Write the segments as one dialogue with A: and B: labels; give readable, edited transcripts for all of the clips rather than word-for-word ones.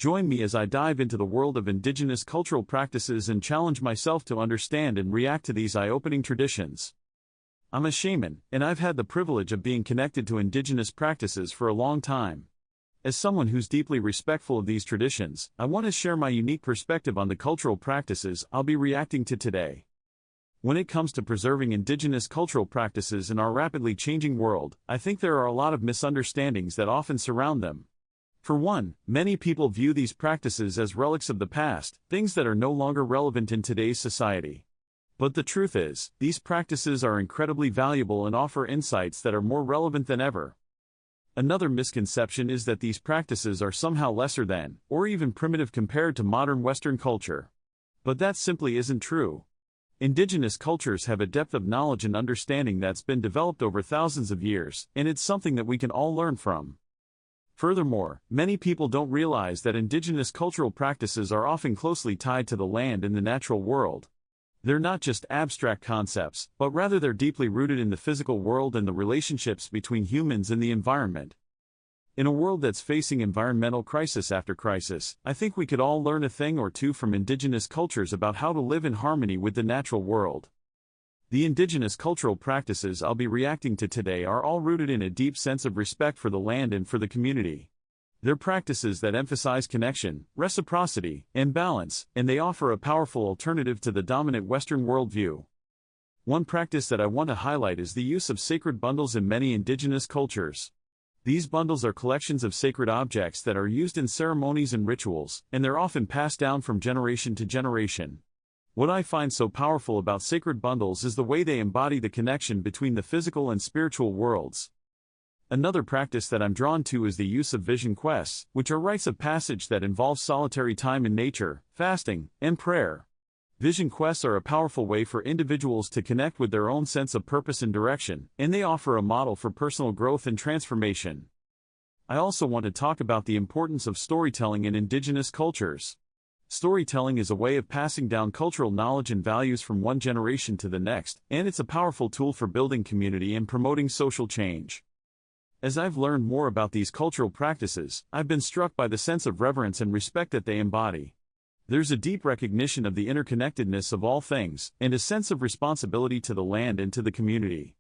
A: Join me as I dive into the world of indigenous cultural practices and challenge myself to understand and react to these eye-opening traditions. I'm a shaman, and I've had the privilege of being connected to indigenous practices for a long time. As someone who's deeply respectful of these traditions, I want to share my unique perspective on the cultural practices I'll be reacting to today. When it comes to preserving indigenous cultural practices in our rapidly changing world, I think there are a lot of misunderstandings that often surround them. For one, many people view these practices as relics of the past, things that are no longer relevant in today's society. But the truth is, these practices are incredibly valuable and offer insights that are more relevant than ever. Another misconception is that these practices are somehow lesser than, or even primitive compared to modern Western culture. But that simply isn't true. Indigenous cultures have a depth of knowledge and understanding that's been developed over thousands of years, and it's something that we can all learn from. Furthermore, many people don't realize that indigenous cultural practices are often closely tied to the land and the natural world. They're not just abstract concepts, but rather they're deeply rooted in the physical world and the relationships between humans and the environment. In a world that's facing environmental crisis after crisis, I think we could all learn a thing or two from indigenous cultures about how to live in harmony with the natural world. The indigenous cultural practices I'll be reacting to today are all rooted in a deep sense of respect for the land and for the community. They're practices that emphasize connection, reciprocity, and balance, and they offer a powerful alternative to the dominant Western worldview. One practice that I want to highlight is the use of sacred bundles in many indigenous cultures. These bundles are collections of sacred objects that are used in ceremonies and rituals, and they're often passed down from generation to generation. What I find so powerful about sacred bundles is the way they embody the connection between the physical and spiritual worlds. Another practice that I'm drawn to is the use of vision quests, which are rites of passage that involve solitary time in nature, fasting, and prayer. Vision quests are a powerful way for individuals to connect with their own sense of purpose and direction, and they offer a model for personal growth and transformation. I also want to talk about the importance of storytelling in indigenous cultures. Storytelling is a way of passing down cultural knowledge and values from one generation to the next, and it's a powerful tool for building community and promoting social change. As I've learned more about these cultural practices, I've been struck by the sense of reverence and respect that they embody. There's a deep recognition of the interconnectedness of all things, and a sense of responsibility to the land and to the community.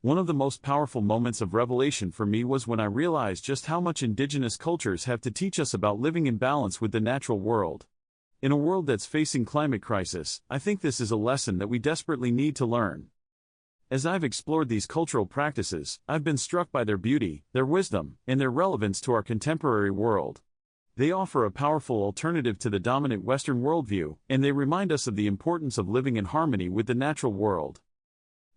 A: One of the most powerful moments of revelation for me was when I realized just how much indigenous cultures have to teach us about living in balance with the natural world. In a world that's facing climate crisis, I think this is a lesson that we desperately need to learn. As I've explored these cultural practices, I've been struck by their beauty, their wisdom, and their relevance to our contemporary world. They offer a powerful alternative to the dominant Western worldview, and they remind us of the importance of living in harmony with the natural world.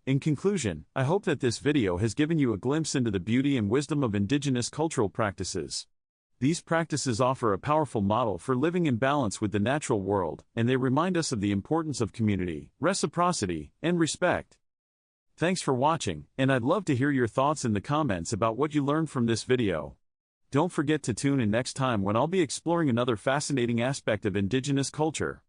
A: In conclusion, I hope that this video has given you a glimpse into the beauty and wisdom of indigenous cultural practices. These practices offer a powerful model for living in balance with the natural world, and they remind us of the importance of community, reciprocity, and respect. Thanks for watching, and I'd love to hear your thoughts in the comments about what you learned from this video. Don't forget to tune in next time when I'll be exploring another fascinating aspect of indigenous culture.